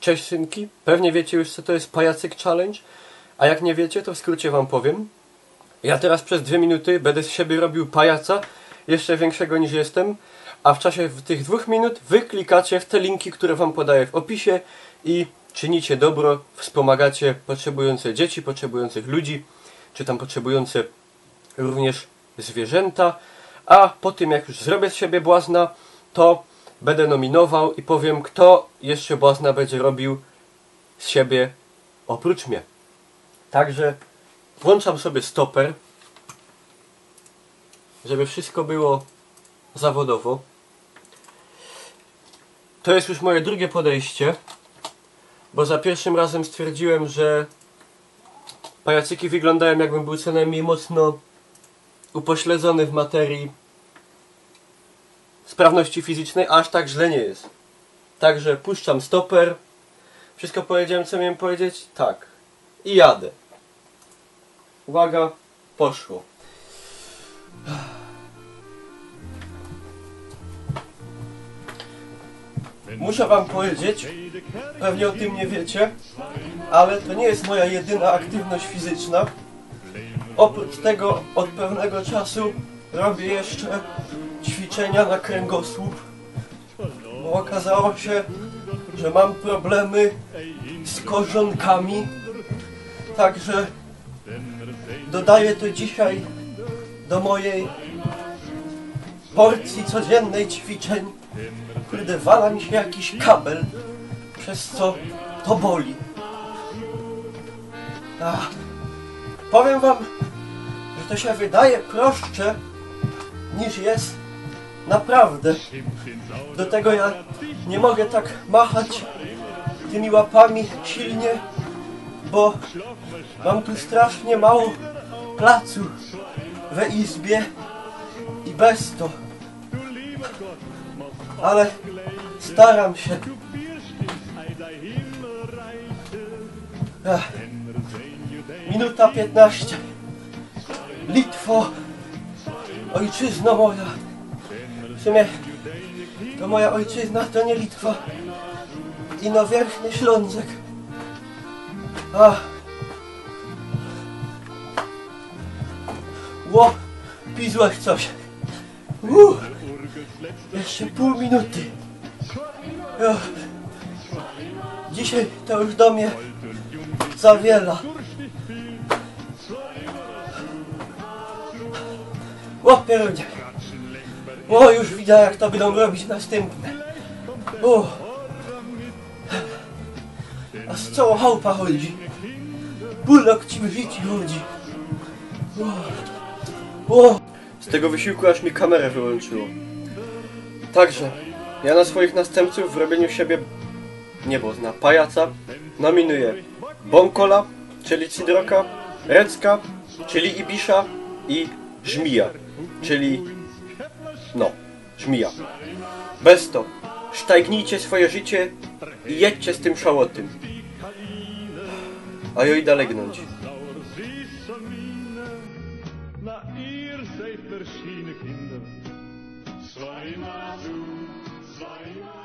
Cześć synki, pewnie wiecie już co to jest pajacyk challenge, a jak nie wiecie to w skrócie wam powiem. Ja teraz przez 2 minuty będę z siebie robił pajaca, jeszcze większego niż jestem, a w czasie tych 2 minut wy klikacie w te linki, które wam podaję w opisie i czynicie dobro, wspomagacie potrzebujące dzieci, potrzebujących ludzi, czy tam potrzebujące również zwierzęta, a po tym jak już zrobię z siebie błazna, to będę nominował i powiem, kto jeszcze błazna będzie robił z siebie oprócz mnie. Także włączam sobie stoper, żeby wszystko było zawodowo. To jest już moje drugie podejście, bo za pierwszym razem stwierdziłem, że pajacyki wyglądają, jakbym był co najmniej mocno upośledzony w materii sprawności fizycznej, a aż tak źle nie jest. Także puszczam stoper. Wszystko powiedziałem, co miałem powiedzieć? Tak. I jadę. Uwaga, poszło. Muszę wam powiedzieć, pewnie o tym nie wiecie, ale to nie jest moja jedyna aktywność fizyczna. Oprócz tego od pewnego czasu robię jeszcze ćwiczenia na kręgosłup, bo okazało się, że mam problemy z korzonkami, także dodaję to dzisiaj do mojej porcji codziennej ćwiczeń. Kurde, wala mi się jakiś kabel, przez co to boli. Powiem wam, że to się wydaje prostsze niż jest naprawdę. Do tego ja nie mogę tak machać tymi łapami silnie, bo mam tu strasznie mało placu we izbie i bez to. Ale staram się. Minuta 15. Litwo, ojczyzno moja. W sumie to moja ojczyzna to nie Litwa. Inowierchny Ślązek. Ło, pizłeś coś. Jeszcze pół minuty. Dzisiaj to już do mnie zawiela. O, pierunie. O, już widzę, jak to będą robić następne. O. A z całą chałupa chodzi. Bulok ci w życiu chodzi. O. Z tego wysiłku aż mi kamerę wyłączyło. Także ja na swoich następców w robieniu siebie niebozna pajaca nominuję Bąkola, czyli Cidroka, Recka, czyli Ibisza i Żmija, czyli Żmija. Bez to sztajgnijcie swoje życie i jedźcie z tym szałotym. A ja idę legnąć. Verschiedene Kinder, zweimal zu, zweimal